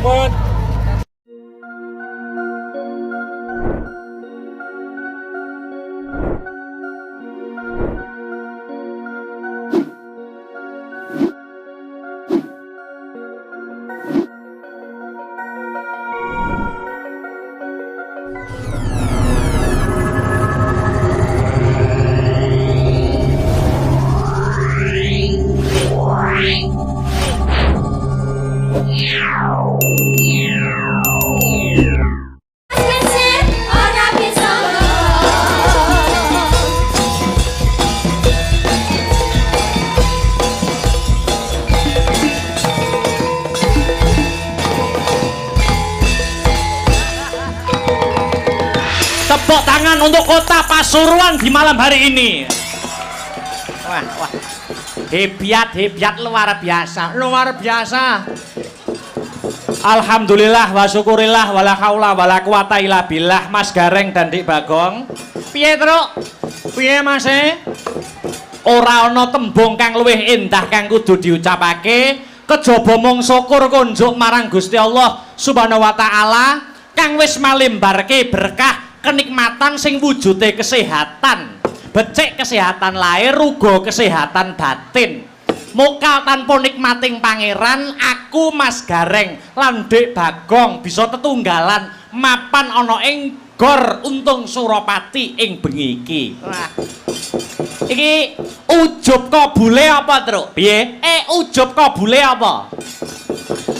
Pun. Tepuk tangan untuk Kota Pasuruan di malam hari ini. Wah, hebat luar biasa. Alhamdulillah wa syukurillah wala haula wala quwata illa billah. Mas Gareng dan Dik Bagong. Piye, Truk? Piye, Mas? Ora ana tembung kang luwih endah kang kudu diucapake kejaba mung syukur kunjuk marang Gusti Allah Subhanahu wa taala kang wis malimbarke berkah kenikmatan sing wujude kesehatan, becik kesehatan lahir, uga kesehatan batin. Muka tanpa nikmating pangeran, aku Mas Gareng lan Dik Bagong bisa tetunggalan mapan ana ing Gor Untung Suropati ing bengi iki. Wah. Iki ujub kabule apa, Truk? Piye? Ujub kabule apa?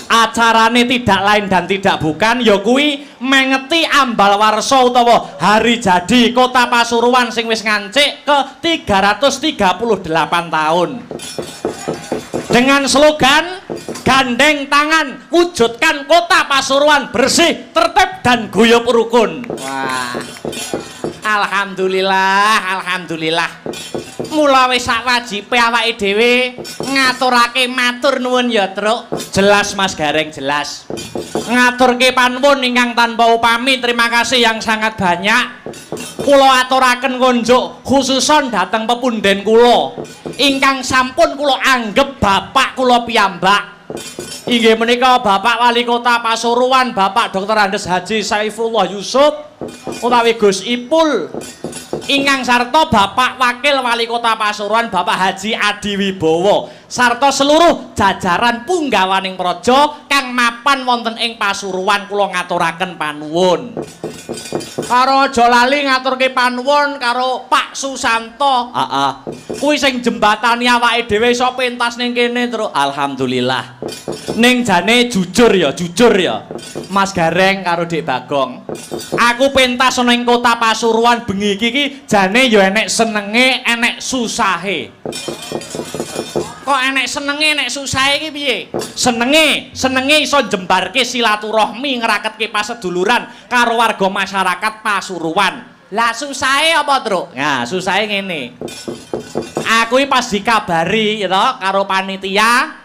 Acarane tidak lain dan tidak bukan ya kuwi mengeti ambal warsa utawa hari jadi Kota Pasuruan sing wis ngancik ke 338 tahun. Dengan slogan gandeng tangan wujudkan Kota Pasuruan bersih, tertib dan guyub rukun. Wah. Alhamdulillah. Mula wis sak wajibe awake dhewe ngaturake matur nuwun ya, Truk. Jelas Mas Gareng, jelas. Ngaturke panuwun ingkang tanpa upami, terima kasih yang sangat banyak. Kula aturaken konjuk khususon dhateng pepunden kula ingkang sampun kula anggap bapak kula piyambak. Inggih menika Bapak Wali Kota Pasuruan, Bapak Dr. Andes Haji Saifullah Yusuf utawi Gus Ipul. Ingkang sarta Bapak Wakil Wali Kota Pasuruan Bapak Haji Adi Wibowo sarta seluruh jajaran punggawaning praja kang mapan wonten ing Pasuruan kula ngaturaken panuwun. Karo aja lali ngaturke panuwun karo Pak Susanto. Kuwi sing jembatani awake dhewe iso pentas ning kene, Truk. Alhamdulillah. Ning jane jujur ya Mas Gareng karo Dik Bagong. Aku pentas ana ing Kota Pasuruan bengi iki jane ya enek senenge, enek susahe. Kok enek senenge, enek susahe iki piye? Senenge iso jembarke silaturahmi, ngeraketke paseduluran karo warga masyarakat Pasuruan. Lah susahe apa, Truk? Nah, susahe ngene. Aku iki pas dikabari ya to karo panitia.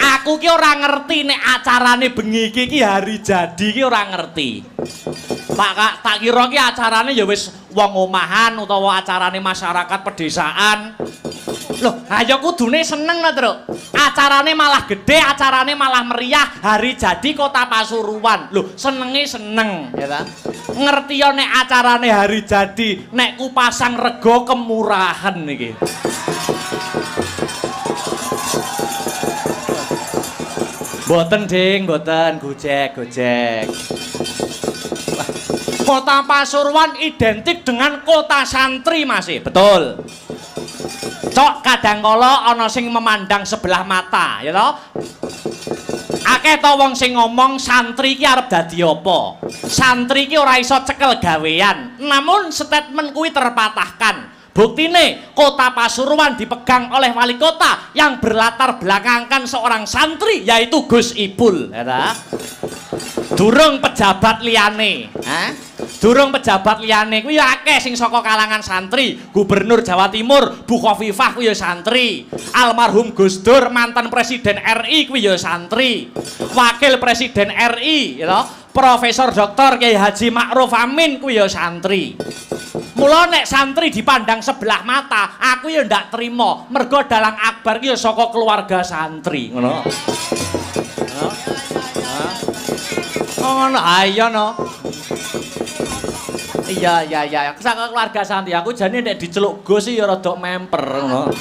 Aku ki ora ngerti nek acarane bengi iki hari jadi ki ora ngerti. Tak kira ki acarane ya wis wong omahan utawa acarane masyarakat pedesaan. Loh, ayo kudune seneng lho, Truk. Acarane malah gede, acarane malah meriah, hari jadi Kota Pasuruan. Loh, senenge seneng, ya ta? Ngerti ya nek acarane hari jadi, nek ku pasang rego kemurahan iki. Boten ding, boten gojek. Kota Pasuruan identik dengan kota santri masih, betul. Cok kadangkala ana sing memandang sebelah mata, ya toh? Akeh to wong sing ngomong santri ki arep dadi apa? Santri ki ora iso cekel gawean. Namun statement kuwi terpatahkan. Buktine Kota Pasuruan dipegang oleh wali kota yang berlatar belakangkan seorang santri yaitu Gus Ipul, ya toh? Durung pejabat liyane, Durung pejabat liyane kuwi akeh sing saka kalangan santri. Gubernur Jawa Timur Bu Khofifah kuwi ya santri. Almarhum Gus Dur mantan Presiden RI kuwi ya santri. Wakil Presiden RI ya Profesor Dr. Kiai Haji Ma'ruf Amin kuwi ya santri. Mula nek santri dipandang sebelah mata, aku ya ndak trimo. Mergo dalang akbar ki ya saka keluarga santri, ngono. ngono. Ha iya no. Iya. Sak keluarga Santi aku jane nek diceluk Gus ya rada memper ngono.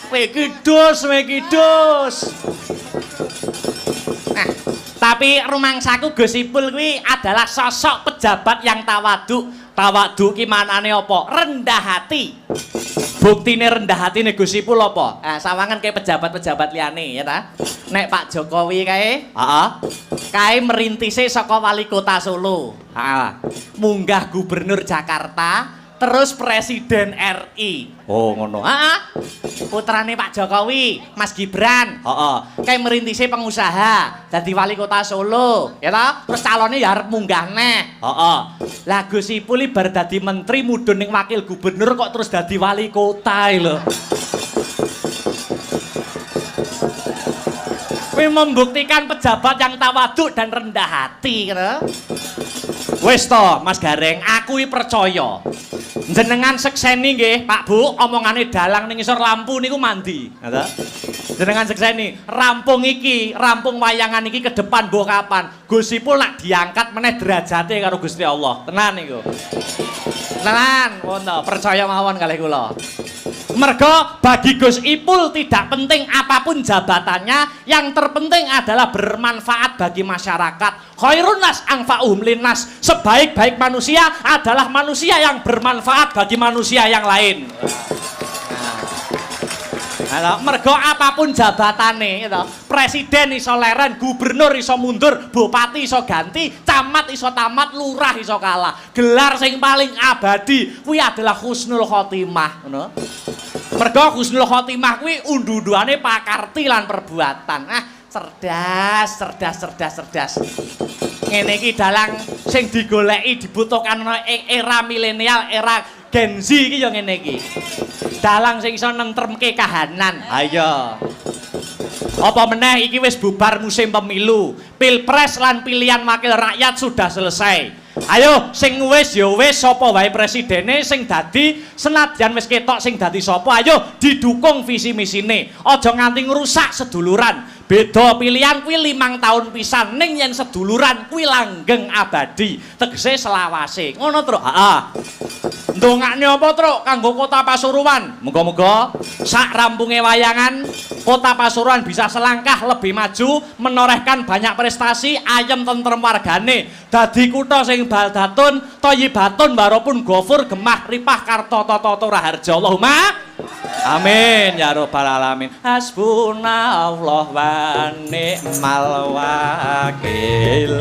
Wekidus. Nah, tapi rumangsaku Gus Ipul kuwi adalah sosok pejabat yang tawaduk. Tawaduk ki manane apa? Rendah hati. Buktine rendah hatine Gus Ipul apa? Sawangan kayak pejabat-pejabat liyane ya ta. Nek Pak Jokowi kae, kae merintise saka wali kota Solo. Munggah gubernur Jakarta, terus presiden RI. Oh ngono. Putrane Pak Jokowi, Mas Gibran. Kae merintise pengusaha, dadi wali kota Solo, ya ta? Terus calone ya arep munggah neh. Lah Gus Ipul bar dadi menteri mudhun ning wakil gubernur kok terus dadi wali kota lho. Kuwi membuktikan pejabat yang tawaduk dan rendah hati, gitu. Wis to, Mas Gareng, aku iki percaya. Jenengan sekseni nggih, Pak Bu, omongane dalang ning isor lampu niku mandi, ngono. Jenengan sekseni, rampung wayangan iki ke depan mbok kapan. Gus Ipul nak diangkat meneh derajate karo Gusti Allah. Tenan niku. Tenan, ngono, percaya mawon kalih kula. Mergo bagi Gus Ipul tidak penting apapun jabatannya, yang terpenting adalah bermanfaat bagi masyarakat. Khairun nas anfa'uhum linnas. Sebaik-baik manusia adalah manusia yang bermanfaat bagi manusia yang lain. Nah, mergo apapun jabatane, gitu. Presiden iso leren, gubernur iso mundur, bupati iso ganti, camat iso tamat, lurah iso kalah. Gelar sing paling abadi kuwi adalah husnul khotimah, ngono. Mergo husnul khotimah kuwi undu-unduane pakarti lan perbuatan. Cerdas. Ngene iki dalang sing digoleki dibutuhkan era milenial, era Gen Z iki ya ngene iki. Dalang sing iso nentremke kahanan. Ayo. Apa meneh iki wis bubar musim pemilu. Pilpres lan pilihan wakil rakyat sudah selesai. Ayo sing wis ya wis sapa wae presidene sing dadi senadyan wis ketok sing dadi sapa ayo didukung visi misine. Aja nganti ngrusak seduluran. Beda pilihan kuwi 5 tahun pisan ning yen seduluran kuwi langgeng abadi. Tegese selawase. Ngono, Truk. Ndongakne apa, Truk? Kanggo Kota Pasuruan. Muga-muga sak rampunge wayangan Kota Pasuruan bisa selangkah lebih maju, menorehkan banyak prestasi, ayem tentrem wargane. Dadi kutha sing baldatun, thayyibatun warapun gofur gemah ripah karta tata raharja. Allahumma amin ya rabbal alamin. Hasbunallah wa ni'mal wakil.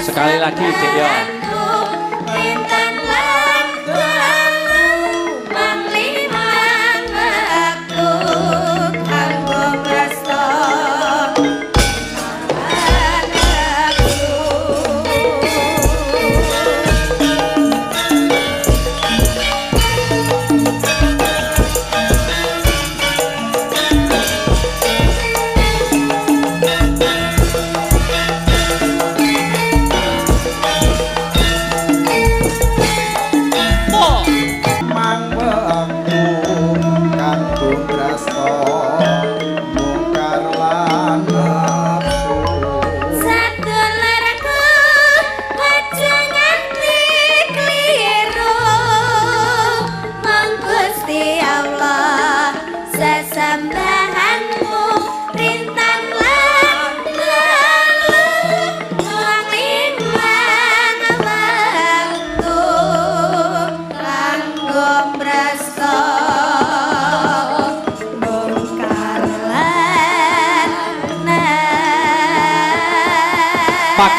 Sekali lagi, Dik ya.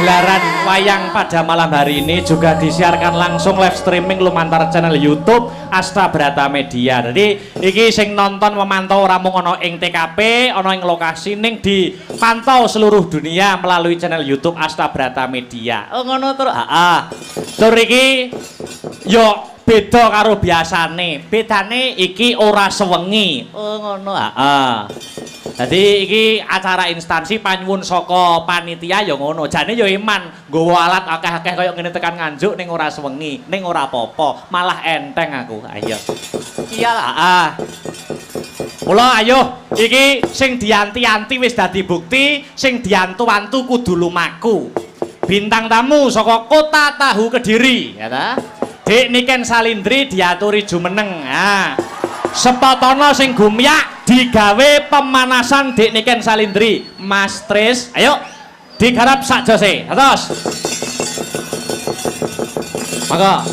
Gelaran wayang pada malam hari ini juga disiarkan langsung live streaming lumantar channel YouTube Asta Brata Media. Jadi iki sing nonton memantau ramung ono ing TKP, ono ing lokasi ning dipantau seluruh dunia melalui channel YouTube Asta Brata Media. Oh ngono terus. Heeh. Tur iki yo beda karo biasane. Bedane iki ora sewengi. Oh ngono. Heeh. Jadi iki acara instansi panyuwun saka panitia ya ngono. Jane ya iman nggawa alat akeh-akeh kaya ngene tekan Nganjuk ning ora sewengi, ning ora apa-apa, malah enteng aku. Ayo. Iyalah. Mula ayo iki sing dianti-anti wis dadi bukti, sing diantu-antu kudu lumaku. Bintang tamu saka Kota Tahu Kediri, ya ta? Dik Niken Salindri diaturi jumeneng. Nah, sepatono sing gumyak digawe pemanasan Dik Niken Salindri. Mas Tris, ayo digarap sak jose. Terus. Maka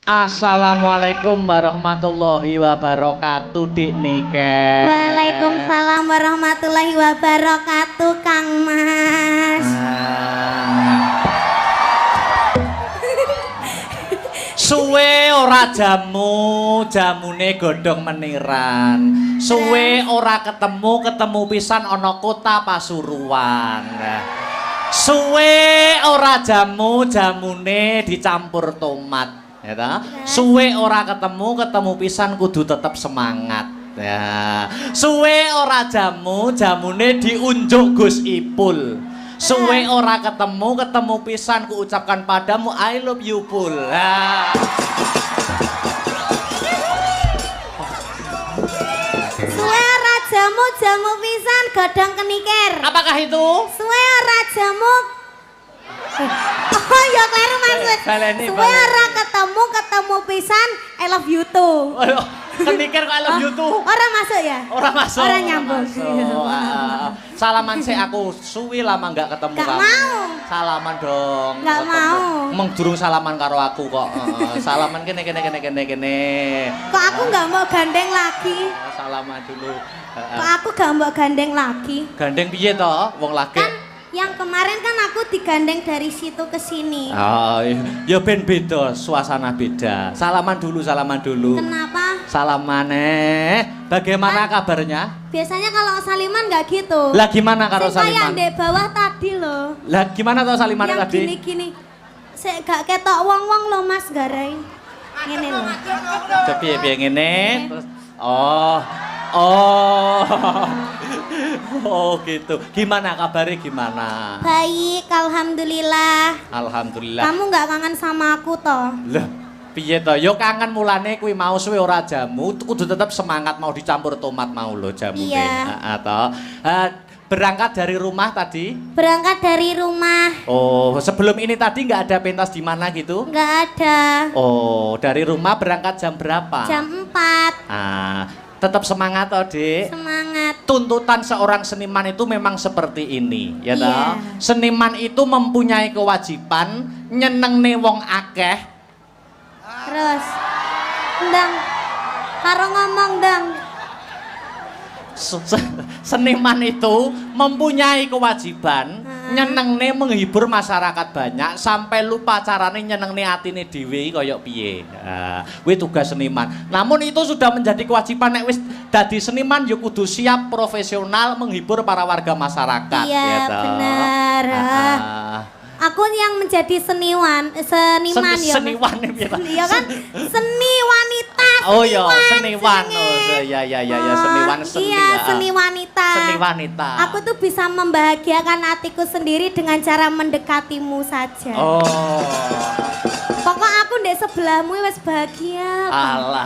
Assalamualaikum warahmatullahi wabarakatuh, Dik Nike. Waalaikumsalam warahmatullahi wabarakatuh, Kang Mas. Suwe ora jamune godhong meniran. Suwe ora ketemu pisan ana kota Pasuruan. Suwe ora jamune dicampur tomat. Ya ta? Suwe ora ketemu pisan kudu tetep semangat. Ya. Suwe ora jamune diunjuk Gus Ipul. Suwe ora ketemu pisan ku ucapkan padamu I love you Pul. Ya. Suwe ora jamu pisan godhong kenikir. Apakah itu? Suwe ora jamu. Oh ya kleru maksud. Suwe ora ketemu pisan I love you too. Kenikir kok I love you too. Ora masuk ya? Ora masuk. Ora nyambung. Salaman sih aku suwi lama nggak ketemu Gak kamu. mau. Salaman dong. Nggak mau. Emang durung salaman karo aku kok. Salaman kene. Kok aku nggak mau gandeng lagi? Salaman dulu. Kok aku gak mau gandeng lagi? Gandeng piye toh? Wong lagi. Kan yang kemarin kan aku digandeng dari situ ke sini. Oh, ya ben beda, suasana beda. Salaman dulu. Kenapa? Salaman bagaimana kabarnya? Biasanya kalau saliman nggak gitu. Lah gimana karo Saya Saliman? di bawah tadi loh. Lah gimana toh Saliman Yang tadi? gini-gini. Saya gak ketok wong-wong loh Mas Garai. Ngene loh. Piye ngene terus oh gitu. Gimana kabarnya gimana? Baik, alhamdulillah. Alhamdulillah. Kamu nggak kangen sama aku toh? Lah piye to? Yo kangen mulane kuwi mau suwe ora jamu, kudu tetep semangat mau dicampur tomat mau lho jamune. Iya. Heeh to. Berangkat dari rumah tadi? Berangkat dari rumah. Oh, sebelum ini tadi nggak ada pentas di mana gitu? Nggak ada. Oh, dari rumah berangkat jam berapa? Jam 4. Tetap semangat toh, Dik. Semangat. Tuntutan seorang seniman itu memang seperti ini, ya toh. Iya. Seniman itu mempunyai kewajiban nyenengne wong akeh. Terus. Ndang. Karo ngomong dang. Seniman itu mempunyai kewajiban nyenengne menghibur masyarakat banyak sampai lupa carane nyenengne atine dhewe kaya piye. Kuwi tugas seniman. Namun itu sudah menjadi kewajiban nek wis dadi seniman ya kudu siap profesional menghibur para warga masyarakat. Iya, ya toh. benar. Aku yang menjadi seniman ya. Seniwan Iya kan? Seni wanita. Oh iya, seniwan. Oh ya seniwan seni. Iya, seni wanita. Seni wanita. Aku tuh bisa membahagiakan hatiku sendiri dengan cara mendekatimu saja. Oh. Pokok aku ndek sebelahmu wis bahagia. Allah.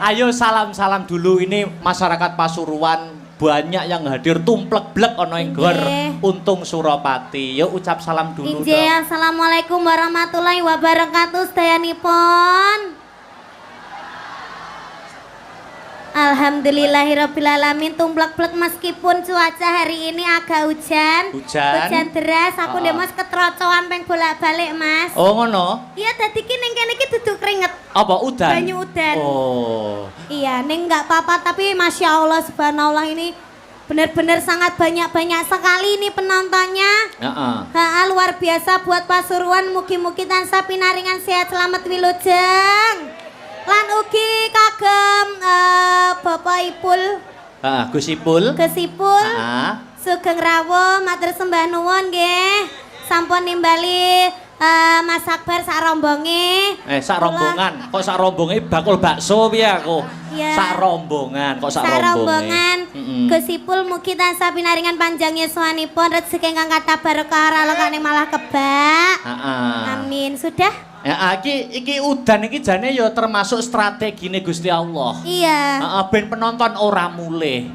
Ayo salam dulu ini masyarakat Pasuruan. Banyak yang hadir tumplek-blek ana ing gor Untung Suropati. Yuk ucap salam dulu dong. Assalamualaikum warahmatullahi wabarakatuh sedayanipun. Alhamdulillahirrabbilalamin. Tumplek-blek meskipun cuaca hari ini agak hujan deras. Aku ndek Mas ketrocoan peng bolak-balik Mas. Oh ngono? Iya dadi ki ning kene iki duduk keringet. Apa udan? Banyu udan. Oh. Iya, ning enggak apa-apa tapi Masya Allah subhanallah ini benar-benar sangat banyak sekali ini penontonnya. Luar biasa buat Pasuruan, mugi-mugi tansah pinaringan sehat selamat wilujeng. Lan ugi kagem Bapak Ipul. Gus Ipul. Sugeng rawuh matur sembah nuwun nggih. Sampun nimbali Mas Akbar sak rombonge. Sak rombongan. Kok sak rombonge bakul bakso piye aku? Iya. Sak rombongan, kok sak rombongan. Gus Ipul mugi tansah pinaringan panjang yuswanipun rezeki ingkang kathah barokah ralekane malah kebak. Amin. Sudah? Ya, iki udan iki jane ya termasuk strategine Gusti Allah. Iya. Ben penonton ora mulih.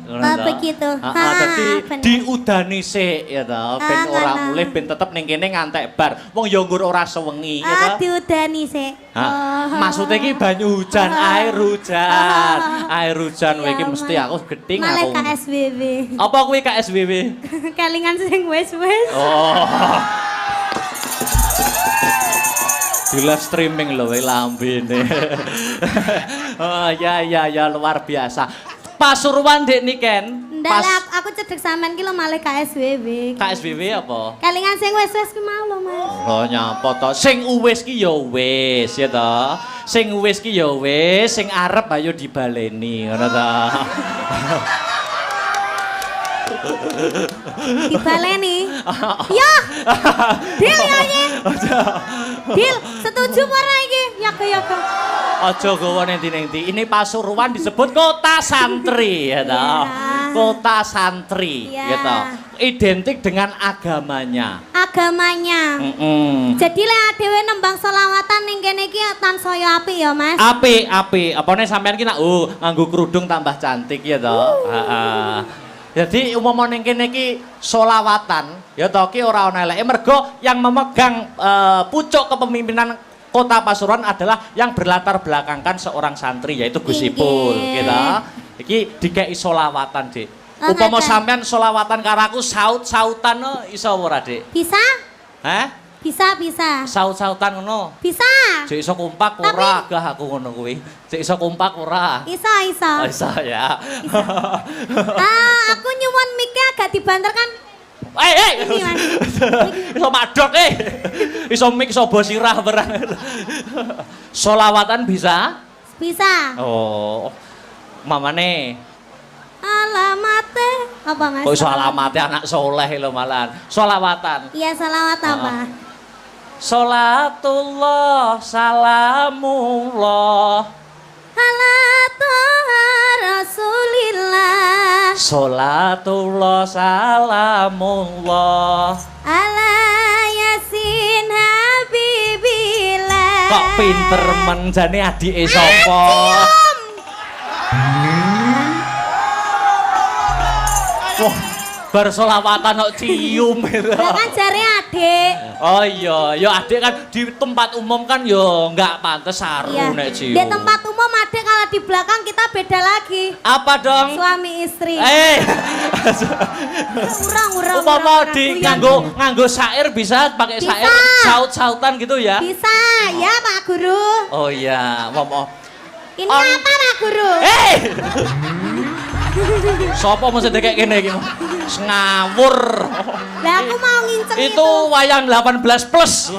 Begitu. Dadi diudani sik ya ta, ben ora mulih ben tetep ning kene ngantek bar. Wong ya nggur ora sewengi ya ta. Diudani sik. Maksudnya iki banyu hujan, air hujan. Air hujan iki mesti aku geding aku. Malah KSBB. Apa kuwi KSBB? Kelingan sing wis-wis. Oh. Di live streaming lho lambene. Oh ya luar biasa. Pasuruan Dek Niken. Ndak aku cedek sampean ki lho malih KSWW. KSWW apa? Kalingan sing wis-wis ki mau lho, Mas. Oh nyapa to. Sing wis ki ya wis ya to. Sing wis ki ya wis, sing arep ayo dibaleni ngono to. Dibaleni. Ya. Dil ya iki. Dil, setuju apa ora iki? Ya ya. Aja gawa nenti-nenti. Ini Pasuruan disebut kota santri ya toh. Kota santri gitu. Identik dengan agamanya. Agamanya. Jadi lek dhewe nembang selawatan ning kene iki tansaya apik ya, Mas. Apik. Apane sampean ki nak nganggo kerudung tambah cantik ya toh. Heeh. Jadi umum ning kene iki selawatan ya toh ki ora ana eleke mergo yang memegang pucuk kepemimpinan Kota Pasuruan adalah yang berlatar belakangkan seorang santri yaitu Gus Ipul gitu. Iki dikei solawatan, Dik. Upama sampean solawatan karo aku saut-sautan iso ora, Dik? Bisa? Hah? Bisa. Saut-sautan ngono. Bisa. Jek iso kompak ora gah aku ngono kuwi. Jek iso kompak ora. Iso. Oh, iso ya. Aku nyuwun mic-e agak dibanterkan. Ini, Mas. Iso madok Iso mik iso bosirah barang. Solawatan bisa? Bisa. Oh. Mamane. Alamate apa, Mas? Kok iso alamate anak soleh lho malahan. Solawatan. Iya, salawat apa? Salatullah salamullah ala toha Rasulillah. Salatullah salamullah ala Yasin Habibillah. Kok pinter men jane adike sapa? Wah, bar selawatan kok cium itu. Lah kan jare adik. Oh iya, ya adik kan di tempat umum kan ya enggak pantes saru nek cium. Di tempat umum adik kalau di belakang kita beda lagi. Apa dong? Suami istri. Urang. Upama di nganggo syair bisa pakai syair saut-sautan gitu ya? Bisa, ya Pak Guru. Oh iya, Ini apa Pak Guru? Sopo mesti kayak gini iki? Ngawur. Lah aku mau nginceng itu. Itu wayang 18 plus.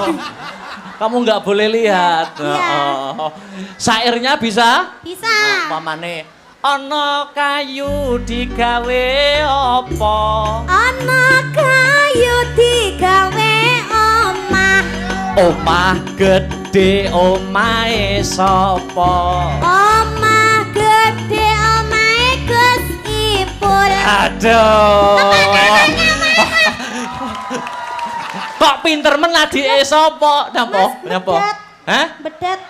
Kamu nggak boleh lihat. Syairnya bisa? Bisa. Pamane ana kayu digawe apa? Ana kayu digawe omah. Omah gede omahe sapa? Omah gede omahe Gus Ipul. Aduh. Kok pinter men adike sapa? Napa? Hah? Bedet.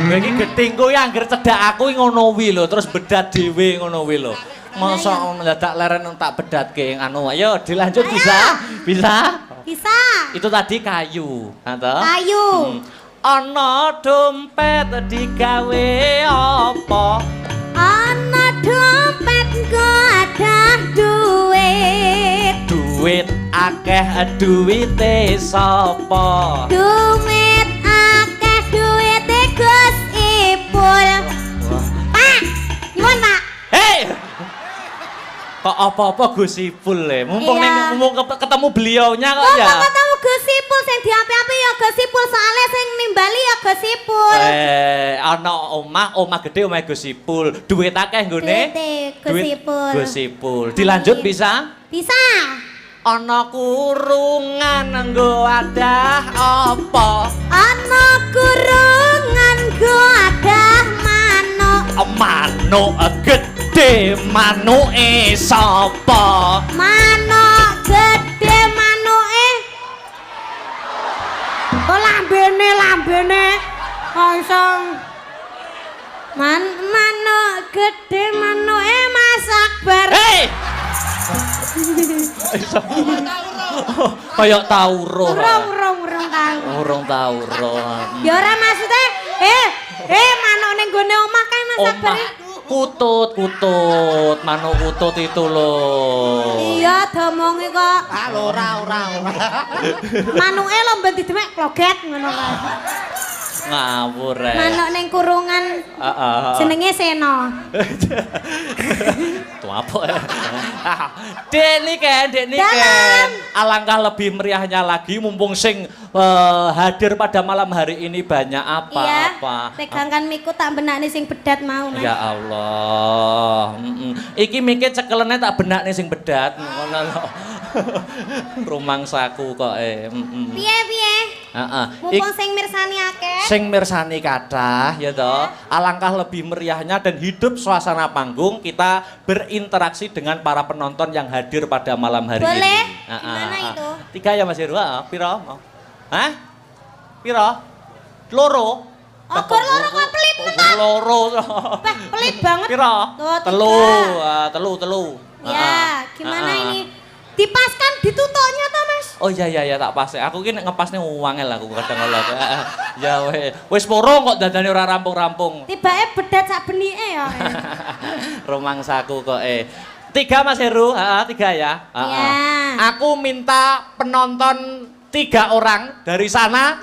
Iki getingku yang angger cedak aku ngono wi lho, terus bedat dhewe ngono wi lho. Mosok mendadak leren tak bedatke anu. Ayo dilanjut bisa? Bisa? Bisa. Itu tadi kayu, toh? Kayu. Ana dompet digawe apa? Ana dompet nggo ada duit. Duit akeh duwite sapa? Duit akeh duwite Gus Ipul. Pak, nyuwun Pak. Hei! Kok apa-apa Gus Ipul mumpung ketemu beliaunya kok ya. Kok ketemu Gus Ipul sing diapi-api ya Gus Ipul soalnya sing nimbali ya Gus Ipul. Ana omah gede omah Gus Ipul. Duit akeh nggone. Gus Ipul. Gus Ipul. Dilanjut bisa? Bisa. Ana kurungan nggo adah apa? Ana kurungan nggo adah manuk. Manuk gede manuke sapa? Manuk gede manuke. Oh lambene. Kosong. Manuk gede manuke Mas Akbar. Hei! Kayak tauruh. Urung tauruh. Ya ora maksudnya, manuk ning gone omah kae Mas Akbar. Kutut, manuk kutut itu loh. Iya iya domonge kok. Ah ora. Manuke lho ben didemek kloget ngono kae. Ngawur rek. Manuk ning kurungan. Jenenge Seno. Tuh apa ya? Dek niken. Alangkah lebih meriahnya lagi mumpung sing hadir pada malam hari ini banyak apa. Iya, pegangkan miku tak benakne sing bedat mau. Mas. Ya Allah. Iki mikir cekelene tak benakne sing bedat. Ngono lho. Rumangsaku kok Piye? Mumpung sing mirsani akeh. Sing mirsani kathah ya toh. Alangkah lebih meriahnya dan hidup suasana panggung kita berinteraksi dengan para penonton yang hadir pada malam hari ini. Boleh? Gimana itu? 3 ya Mas Heru, piro? Hah? Piro? Loro? Oh, gor loro kok pelit tenan. Loro. Pelit banget. Piro? Tuh, Telu. Ya, gimana ini? Dipaskan ditutoknya toh, Mas? Oh iya tak pas. Aku ki nek ngepasne wangel aku kadang kala. Ya wis poro kok dadane ora rampung-rampung. Tibake bedat sak benike ya. Rumangsaku kok 3 Mas Heru, 3 ya. Iya. Aku minta penonton 3 orang dari sana,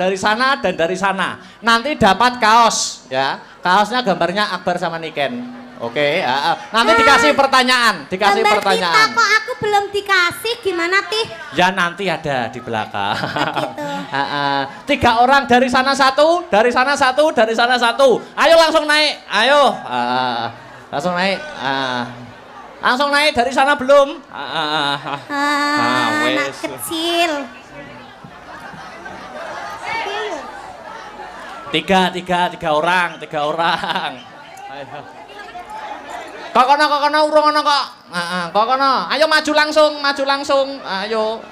dan dari sana. Nanti dapat kaos ya. Kaosnya gambarnya Akbar sama Niken. Oke, nanti dikasih pertanyaan, Kita kok aku belum dikasih gimana Tih? Ya nanti ada di belakang. Gitu. 3 orang dari sana 1, dari sana 1, dari sana 1. Ayo langsung naik, ayo. Langsung naik. Langsung naik dari sana belum? Anak kecil. 3 orang. Ayo. Kok kono urung ono kok. Kok kono. Ayo maju langsung. Ayo.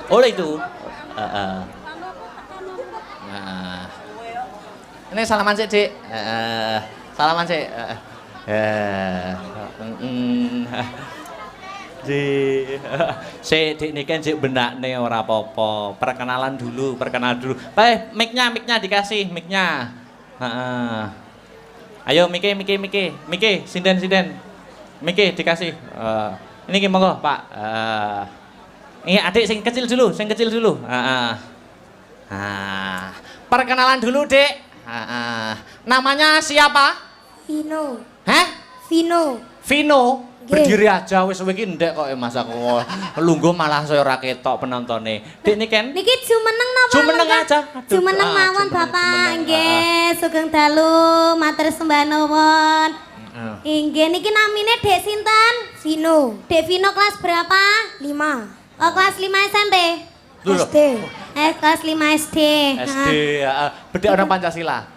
Oleh itu. Ini salaman sik, Dik. Salaman sik. Dik niken sik benakne ora apa-apa. Perkenalan dulu. Mic-nya dikasih, mic-nya. Ayo Miki, sinden. Miki dikasih. Ini ki monggo, Pak. Ini adik sing kecil dulu. Perkenalan dulu, Dek. Namanya siapa? Vino. Hah? Vino. Berdiri aja wis iki ndek kok Mas aku. Lungguh malah saya ora ketok penontonnya. Dek niken. Niki jumeneng napa? Jumeneng aja. Jumeneng mawon Bapak. Nggih, sugeng dalu, matur sembah nuwun. Nggih, niki namine Dek sinten? Vino. Dek Vino kelas berapa? 5. Oh, kelas 5 SMP. SD. Kelas 5 SD. SD, bedhe ana Pancasila.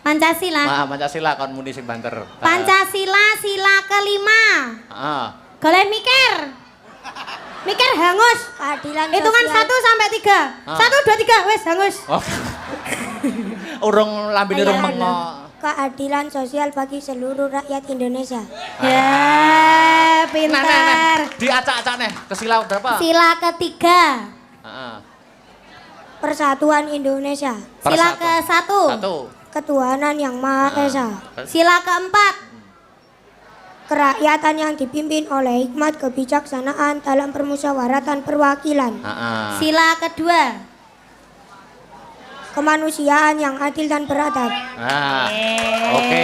Pancasila kon muni sing banter. Pancasila sila kelima. Goleh mikir hangus. Keadilan Hitungan sosial. 1 sampai 3. 1, 2, 3, wes hangus. Urung lambene urung mengo. Keadilan sosial bagi seluruh rakyat Indonesia. Ya, pintar. Diacak-acak nih, ke sila berapa? Sila ketiga. Persatuan Indonesia. Sila ke-1. 1. Ketuhanan yang Maha Esa. Sila ke-4. Kerakyatan yang dipimpin oleh hikmat kebijaksanaan dalam permusyawaratan perwakilan. Sila kedua. Kemanusiaan yang adil dan beradab. Oke.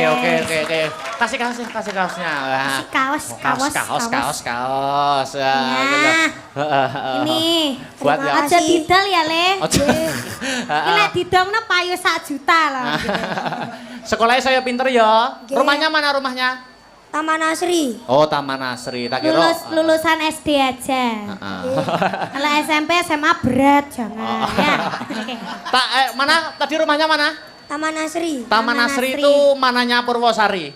Kasih kaosnya. Kaos. Ini. Buat ya. Aja didol ya, Le. Ini lek didongno payu 1 juta loh. Sekolahnya saya pinter ya. Oke. Rumahnya mana rumahnya? Taman Asri. Oh, Taman Asri. Tak kira. Lulusan SD aja. Kalau SMP SMA berat jangan ya. Mana tadi rumahnya mana? Taman Asri. Taman Asri itu mananya Purwosari.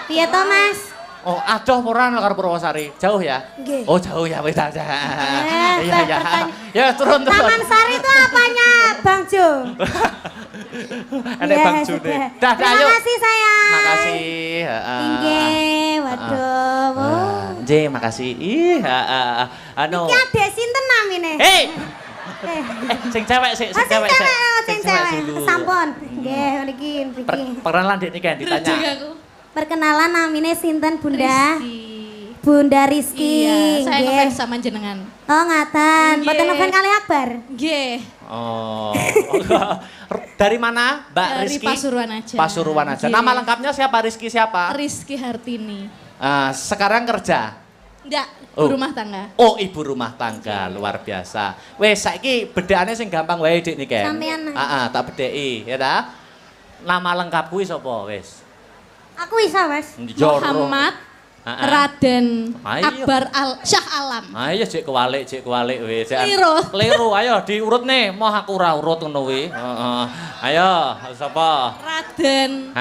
Iya toh Mas? Oh, adoh ora karo Purwosari. Jauh ya? Nggih. Oh, jauh ya wis aja. Iya. Ya, turun. Taman Sari itu apanya, Bang Jo? Ada Bang Jo nih. Dah, Terima ayo. kasih sayang. Makasih. Inggih, waduh. Makasih. Anu. Iki adek sinten namine? Hei. Sing cewek sik, Sing cewek. dulu. Sampun. Nggih, niki. Perkenalan Dik niki ditanya. Perkenalan namanya sinten Bunda? Rizky. Bunda Rizky. Iya, saya nggih. ngefans sama jenengan. Oh ngaten, Nggih. mboten ngefans kali Akbar. Nggih. Oh. Dari mana, Mbak Dari Rizky? Pasuruan aja. Pasuruan aja. Nggih. Nama lengkapnya siapa? Rizky siapa? Rizky Hartini. Sekarang kerja. Enggak, Oh. rumah tangga. Oh, ibu rumah tangga, luar biasa. Wes saiki bedakane sing gampang wae Dik niki. Sampean. Tak bedheki, ya ta? Nama lengkap kuwi sapa wis? Aku bisa Mas. Muhammad Raden Ayo. Akbar Syah Alam. Ayo cek kewalik wis. Keliru. Keliru, ayo diurut nih. Mau aku ora urut ngono kuwi. Heeh. Ayo, sapa? Raden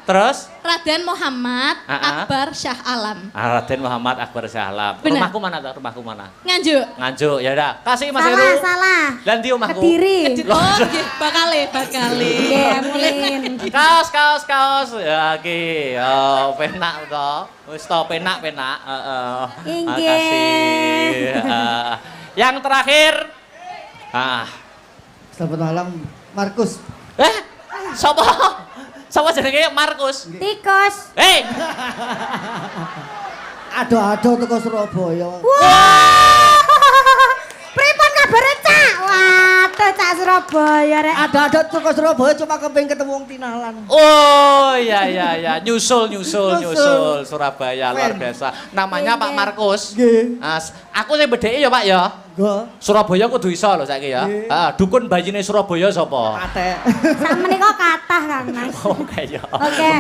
Terus? Raden Muhammad Ha-ha. Akbar Syah Alam. Raden Muhammad Akbar Sahlam. Bener. Rumahku mana tak? Rumahku mana? Nganjuk. Nganjuk, ya udah. Kasih Mas Salah, Heru. salah. Dan di omahku. Kediri. Oh, nggih, bakale. Nggih, amin. Kaos. Ya ki. Oh, penak to. Wis to penak. Heeh. Inggih. Makasih. Yang terakhir. Selamat malam, Markus. Sapa jenenge Markus? Tikus. Hei, Ado-ado teko Surabaya. Wah. Pripun kabare Cak? Waduh Cak Surabaya rek. Ado-ado teko Surabaya cuma kepengin ketemu wong tinalan. oh ya, nyusul Surabaya luar Wen. biasa. Namanya Pak Markus. Nggih. Aku sing bedheki ya Pak ya. Go. Surabaya kudu iso lho saiki ya. Nggih. Dukun bayine Surabaya sapa? Ate. Sakmenika kathah Kang Mas. Oh kaya. Oke.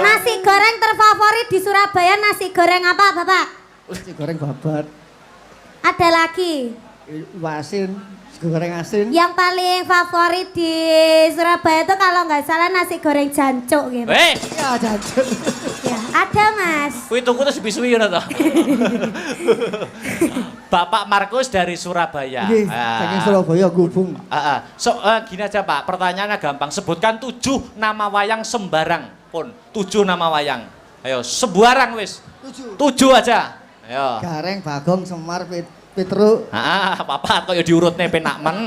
Nasi goreng terfavorit di Surabaya nasi goreng apa Bapak? Nasi goreng babat. Ada lagi. Asin, nasi goreng asin. Yang paling favorit di Surabaya itu kalau nggak salah nasi goreng jancuk gitu. Ya jajan. Ya, ada Mas. Kuwi tuku terus bisuwi ngono to. Bapak Markus dari Surabaya. Nggih, saking Surabaya gubung. Gini aja Pak, pertanyaannya gampang. Sebutkan 7 nama wayang sembarang pun. 7 nama wayang. Ayo, sembarang wis. 7 aja. Ayo. Gareng, Bagong, Semar, Petruk. Papat kok ya diurutne penak men.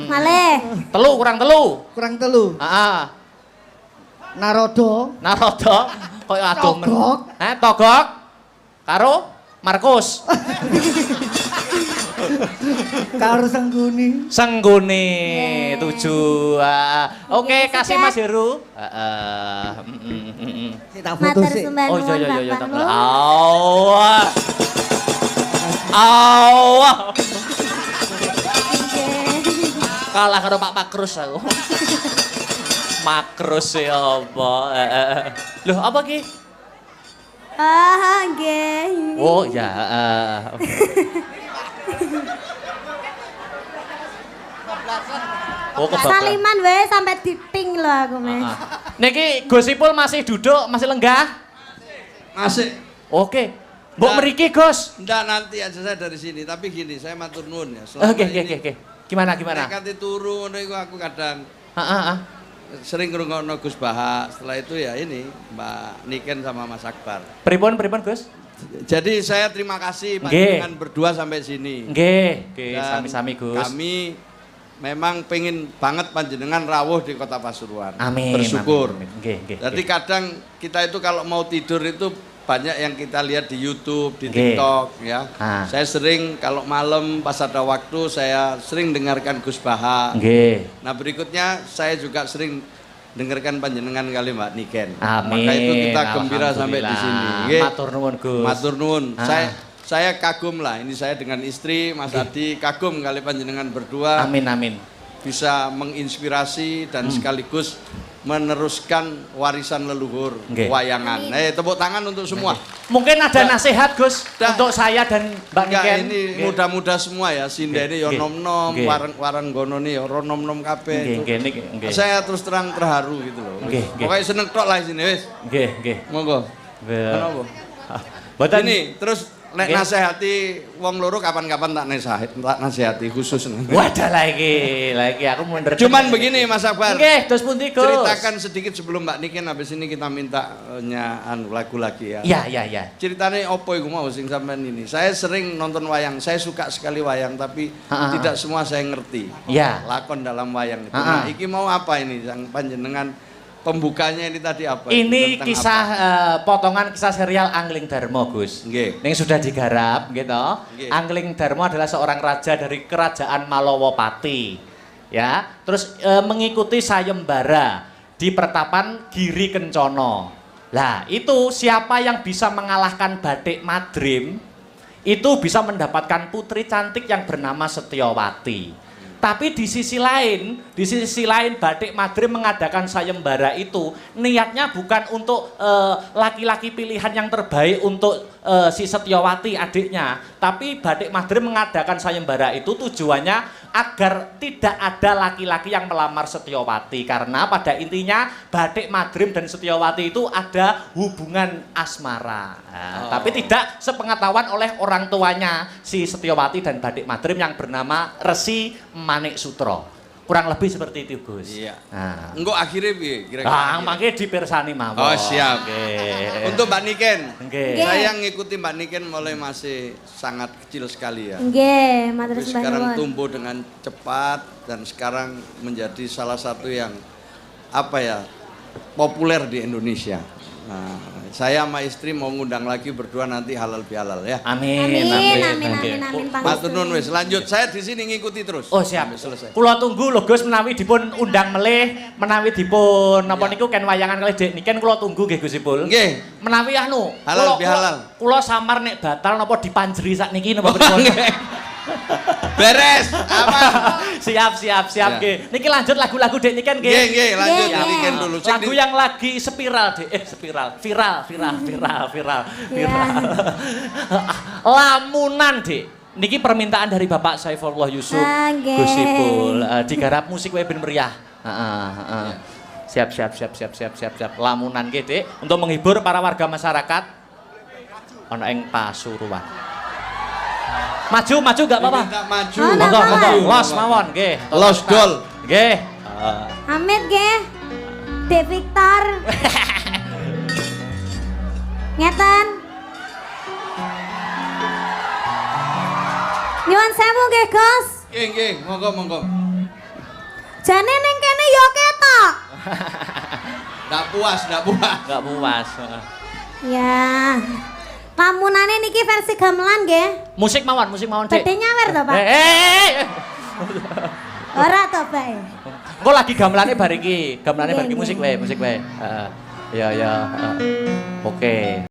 Malih. Kurang telu. Kurang telu. Narodo. Narodo koyo adoh men. Togok. Togok. Karo Markus. Karo Sengguni. Sengguni 7. Oke, kasih Mas Heru. Si tak foto Matur sih. sembah Oh nuwun iya. Bapak. Awah. Kalah karo Pak Makrus aku. Makrus ya apa? Loh, apa ki? Nggih. Oh ya. Oh, kebablas. Saliman wae sampai diping lho aku Mas. Niki Gusipul masih duduk, masih lenggah? Masih. Oke. Mbok mriki, Gus. Enggak, nanti aja saya dari sini. Tapi gini, saya matur nuwun ya. Oke. Gimana? Nek turu ngono iku aku kadang Heeh. sering ngrungokno Gus Baha. Setelah itu ya ini Mbak Niken sama Mas Akbar. Pripun, Gus? Jadi saya terima kasih Nggih. panjenengan berdua sampai sini. Nggih, Dan sami-sami, Gus. Kami memang pengen banget panjenengan rawuh di Kota Pasuruan. Amin. Bersyukur. Amin. Nggih. Jadi kadang kita itu kalau mau tidur itu banyak yang kita lihat di YouTube, di Nggih. TikTok ya. Saya sering kalau malam pas ada waktu saya sering dengarkan Gus Baha. Nggih. Nah berikutnya saya juga sering dengarkan panjenengan kali Mbak Niken. Amin. Maka itu kita gembira sampai di sini. Nggih. Matur nuwun, Gus. Matur nuwun. Saya kagum lah. Ini saya dengan istri Mas Adi kagum kali panjenengan berdua. Amin. Bisa menginspirasi dan sekaligus meneruskan warisan leluhur Nggih. wayangan. Tepuk tangan untuk semua. Mungkin ada nasihat, Gus, untuk saya dan Mbak Enggak, Niken. ini muda-muda semua ya. Sinda ini ya Nggih. nom-nom, Nggih. warang gono ini ya nom-nom kabeh. Nggih. Saya terus terang terharu gitu loh. Nggih. Pokoknya seneng tok lah sini wis. Nggih. Monggo. Nggih. Kenapa? Boten Ini terus nek Nggih. nasihati wong loro kapan-kapan tak nasihati khusus. Wadah lagi aku mundur. Cuman begini Mas Akbar. Nggih, terus pundi, Gus? Ceritakan sedikit sebelum Mbak Niken habis ini kita minta lagu lagi ya. Iya. Ceritanya opo iku mau sing sampean ini. Saya sering nonton wayang, saya suka sekali wayang tapi tidak semua saya ngerti. Iya. Lakon dalam wayang itu. Ha-ha. Nah, iki mau apa ini yang panjenengan pembukanya ini tadi apa? Ini Tentang kisah apa? potongan kisah serial Angling Darmo, Gus. Nggih. Yang sudah digarap gitu. Nggih. Angling Darmo adalah seorang raja dari kerajaan Malowopati. Ya, terus mengikuti sayembara di pertapan Giri Kencono. Lah, itu siapa yang bisa mengalahkan Bathik Madrim itu bisa mendapatkan putri cantik yang bernama Setyowati. Tapi di sisi lain Bathik Madrim mengadakan sayembara itu niatnya bukan untuk laki-laki pilihan yang terbaik untuk si Setyowati adiknya, tapi Bathik Madrim mengadakan sayembara itu tujuannya agar tidak ada laki-laki yang melamar Setyowati, karena pada intinya Bathik Madrim dan Setyowati itu ada hubungan asmara. Nah, tapi tidak sepengetahuan oleh orang tuanya si Setyowati dan Bathik Madrim yang bernama Resi Manik Sutro. Kurang lebih seperti itu, Gus. Iya. Nah. Engko akhirnya piye kira-kira? Mangke dipirsani mawon. Oh, siap. Nggih. Untuk Mbak Niken. Nggih. Saya ngikuti Mbak Niken mulai masih sangat kecil sekali ya. Nggih, matur Tapi sembah sekarang nuwun. tumbuh dengan cepat dan sekarang menjadi salah satu yang populer di Indonesia. Nah, saya sama istri mau ngundang lagi berdua nanti halal bihalal ya. Amin. Amin. Matur nuwun wis, lanjut. Saya di sini ngikuti terus. Oh, siap. Sampai selesai. Kula tunggu lho Gus, menawi dipun undang melih, menawi dipun napa Ya. niku ken wayangan kalih Dek Niken kula tunggu nggih Gusipul. Nggih. Menawi anu, Halal bihalal. Kula samar nek batal napa dipanjeri sakniki napa pripun? Beres. Aman. Siap Ya. nggih. Niki lanjut lagu-lagu Dek Niken nggih. Nggih, lanjut Nggih, Mbak Niken nggih. dulu. Lagu yang lagi spiral Dek, viral. Lamunan Dek. Niki permintaan dari Bapak Saifullah Yusuf Nggih. Gusipul. Digarap musik wae ben meriah. Heeh. Siap. Lamunan nggih Dek untuk menghibur para warga masyarakat ana ing Pasuruan. Maju gak apa-apa. Minta maju. Oh, Monggo, apa-apa. monggo. Los mawon nggih. Los dol. Nggih. Amit nggih. Dek Victor. Ngeten. Nyuwun sewu nggih, Gus. Nggih, monggo. Jane ning kene yo ketok. Ndak puas. Enggak puas. Ya. Lamunane niki versi gamelan nggih. Musik mawon Dek. Badhe nyawer to, Pak? Ora to, Pak. Engko lagi gamelane bar iki musik wae. Heeh. Ya. Oke.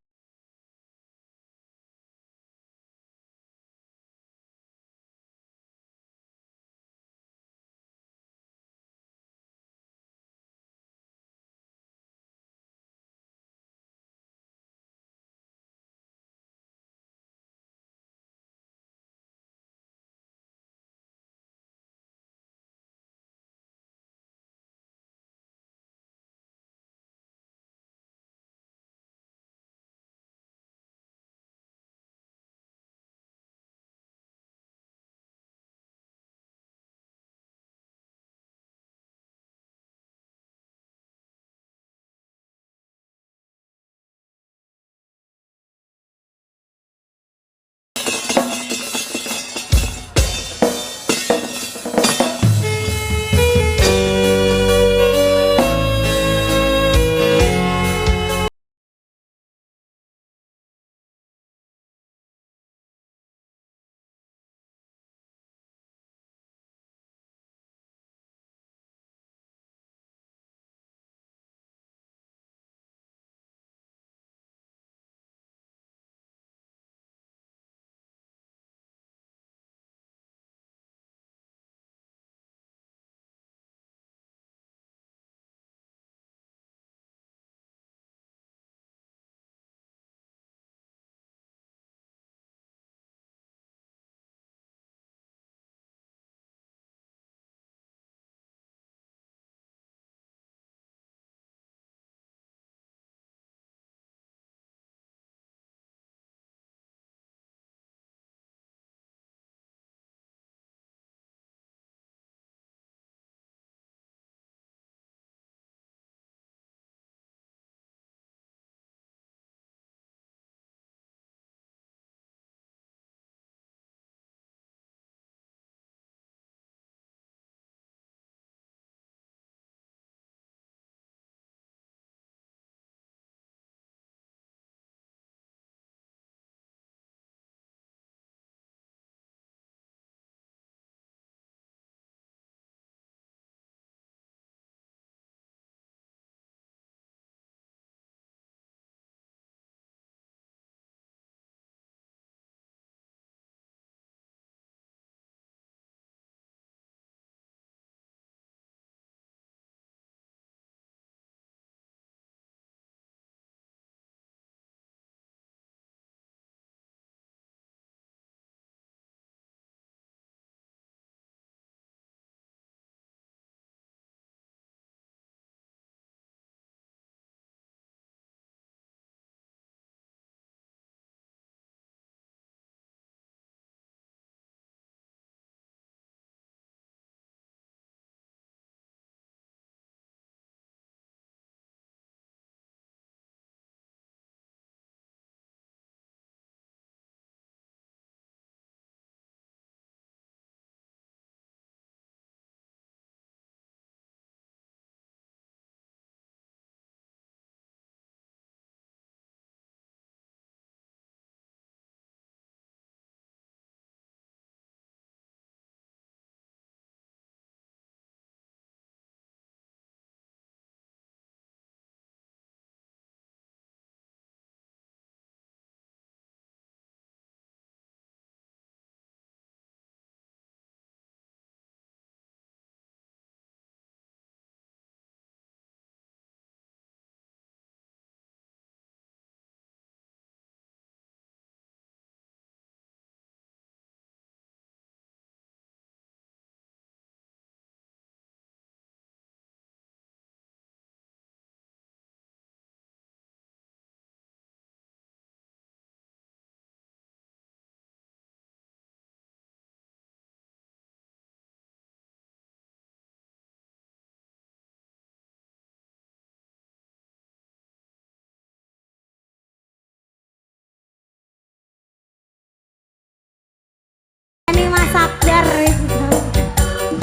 Ini Mas Akbar.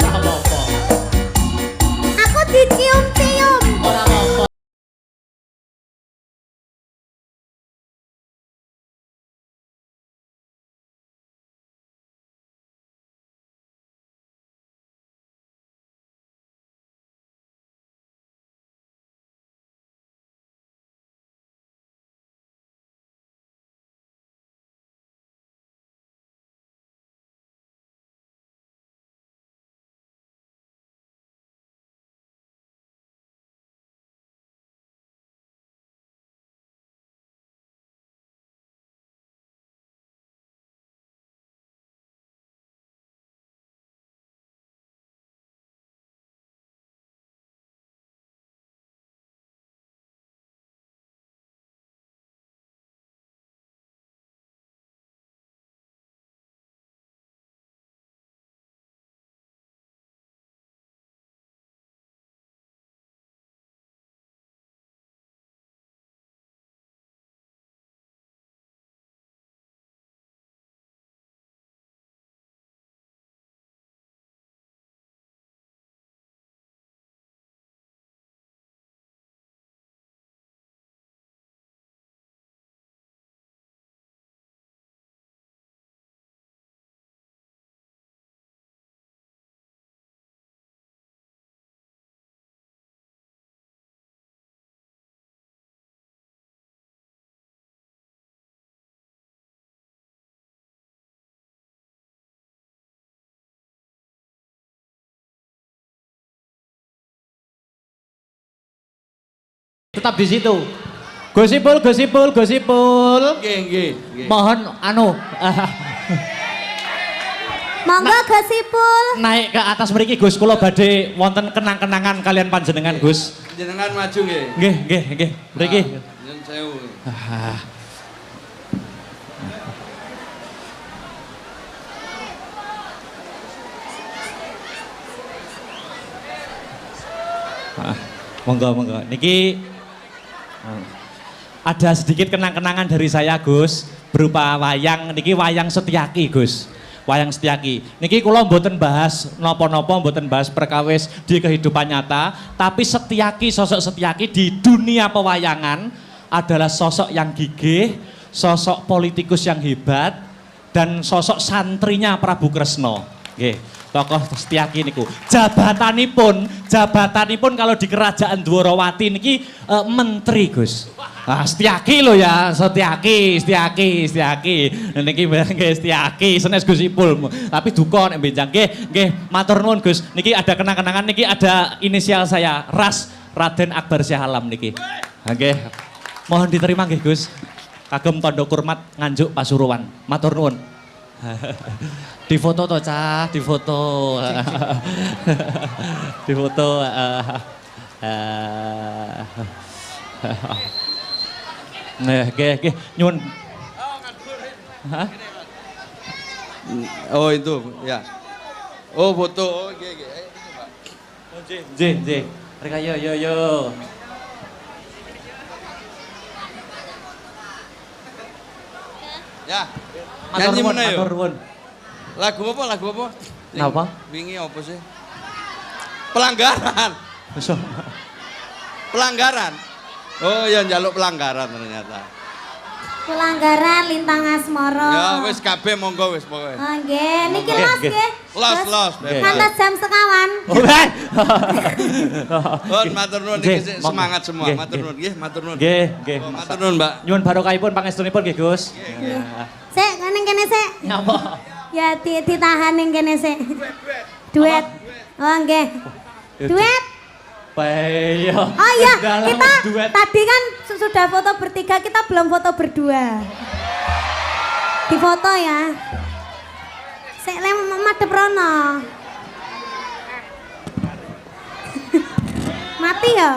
Ora apa-apa. Aku dicium-cium. Ora apa-apa. Tetap di situ. Gosipul, gosipul, gosipul. Nggih. Mohon Monggo Gosipul. naik ke atas mriki Gus, kula badhe wonten kenang-kenangan kalian panjenengan Gus. Jenengan maju nggih. Nggih. Mriki. Nyun sewu. Monggo. Niki ada sedikit kenang-kenangan dari saya Gus, berupa wayang. Niki wayang Setyaki Gus. Wayang Setyaki. Niki kula mboten bahas napa-napa, mboten bahas perkawis di kehidupan nyata, tapi Setyaki, sosok Setyaki di dunia pewayangan adalah sosok yang gigih, sosok politikus yang hebat, dan sosok santrinya Prabu Kresna. Nggih. Tokoh Setyaki niku. Jabatanipun kalau di Kerajaan Dwarawati niki menteri Gus. Ah, Setyaki lho ya, Setyaki. Niki nggih Setyaki, senes Gusipul. Tapi duka nek benjang nggih, matur nuwun Gus. Niki ada kenang-kenangan, niki ada inisial saya, Ras Raden Akbar Syah Alam niki. Nggih. Mohon diterima nggih Gus. Kagem tandha kurmat Nganjuk Pasuruan. Matur nuwun. Di foto toh cah, di foto. Di foto. Nggih, nyuwun. Hah? Oh itu, ya. Oh foto, oh nggih. Nggih. Mereka yo. Ya. Matur nuwun, mana yo? matur nuwun. Lagu apa? Napa? Wingi apa sih? Pelanggaran. Pelanggaran. Oh ya njaluk pelanggaran ternyata. Pelanggaran Lintang Asmara. Ya wis kabeh monggo wis pokoke. Oh nggih, niki los nggih. Los. Ngantos jam sekawan. Nuwun matur nuwun Nggih, iki monggo. semangat semua. Nggih, Matur nuwun nggih, matur nuwun. Nggih. Oh, matur nuwun, Mbak. Nyuwun barokahipun pangestunipun nggih Gus. Sik, ning kene sik. Nyapa? Ya ditahan ning kene sik. Duet. Oh nggih. Duet. Bayo. Oh iya, Dalam kita duet. tadi kan sudah foto bertiga, kita belum foto berdua. Di foto ya. Sik lem madhep rono. Mati ya?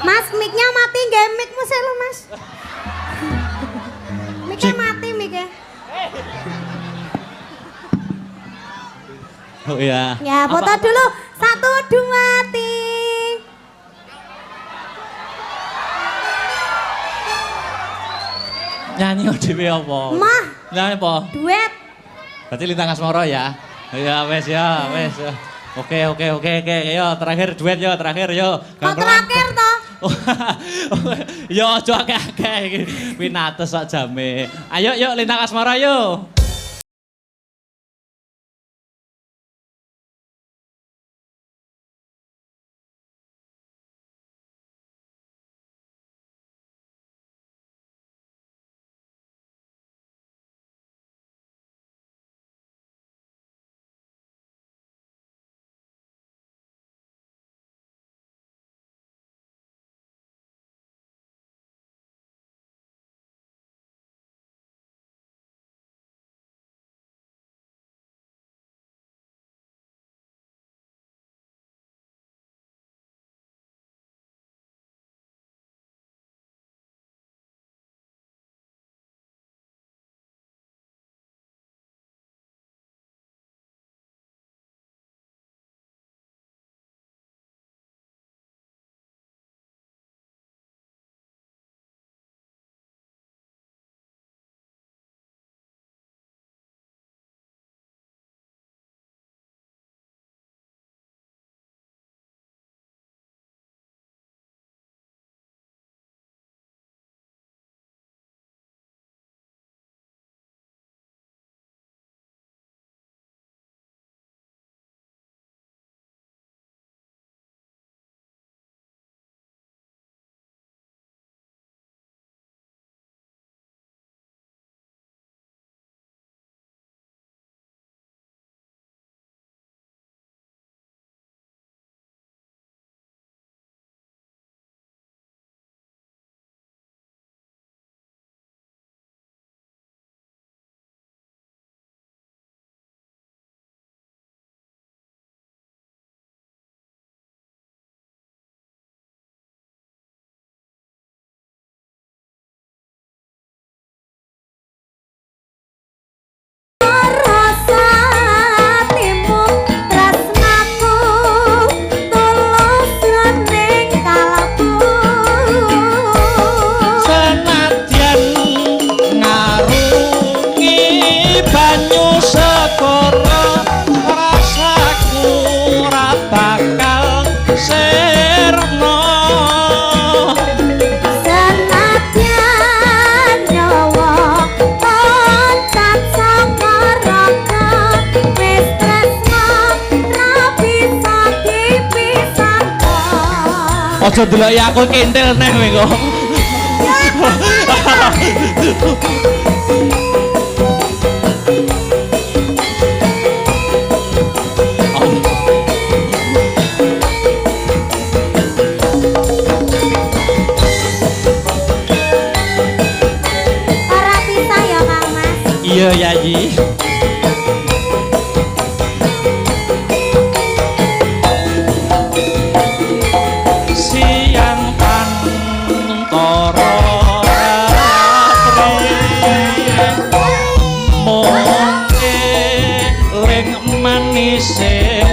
Mas, mic-nya mati nggih, mic-mu sik lho, Mas. Mic-nya mati, mic-nya. Oh iya. Ya, foto dulu. 1, 2, 3. Nyanyi dhewe apa? Mah, Nyanyi apa? duet. Berarti Lintang Asmara ya? Ya wes ya, wes. Oke. Yo terakhir duet yo, terakhir yo. Kok terakhir toh? Yo aja akeh-akeh iki. Pinates sak jame. Ayo yuk Lintang Asmara yo. Aja deloki aku kintil neh kowe kok. Ora pisah ya Kang Mas. Iya Yayi. Siang pantoro mung eling manise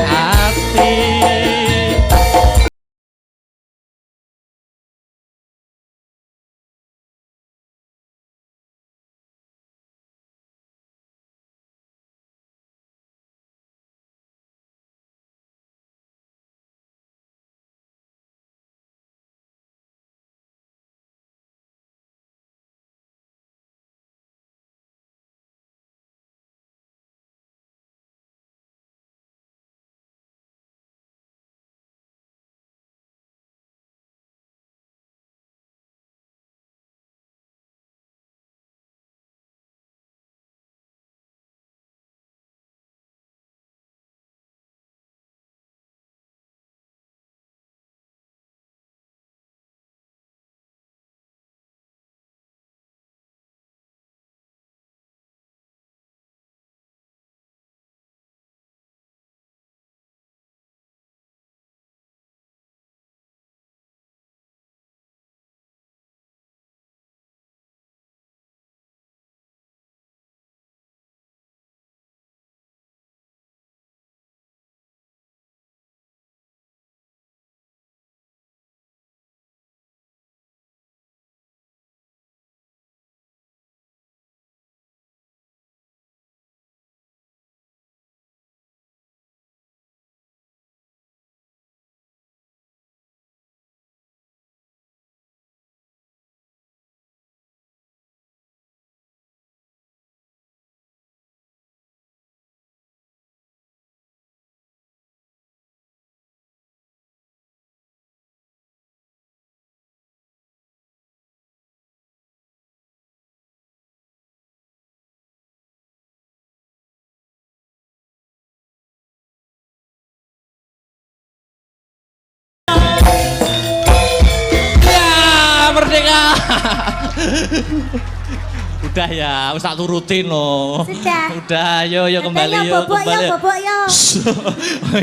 Udah ya, wis tak turutin loh. Sudah. Udah, yo kembali Katanya yo bobok kembali. ya, bobok ya.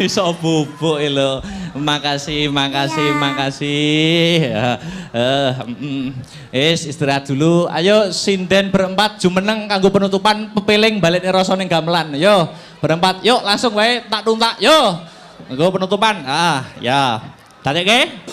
Iso bubuk lho. Makasih. Istirahat dulu. Ayo sinden berempat jumeneng kanggo penutupan pepeling balik rasa ning gamelan. Yo, berempat. Yuk langsung wae tak tuntak. Yo. Kanggo penutupan. Ya. Tadekke.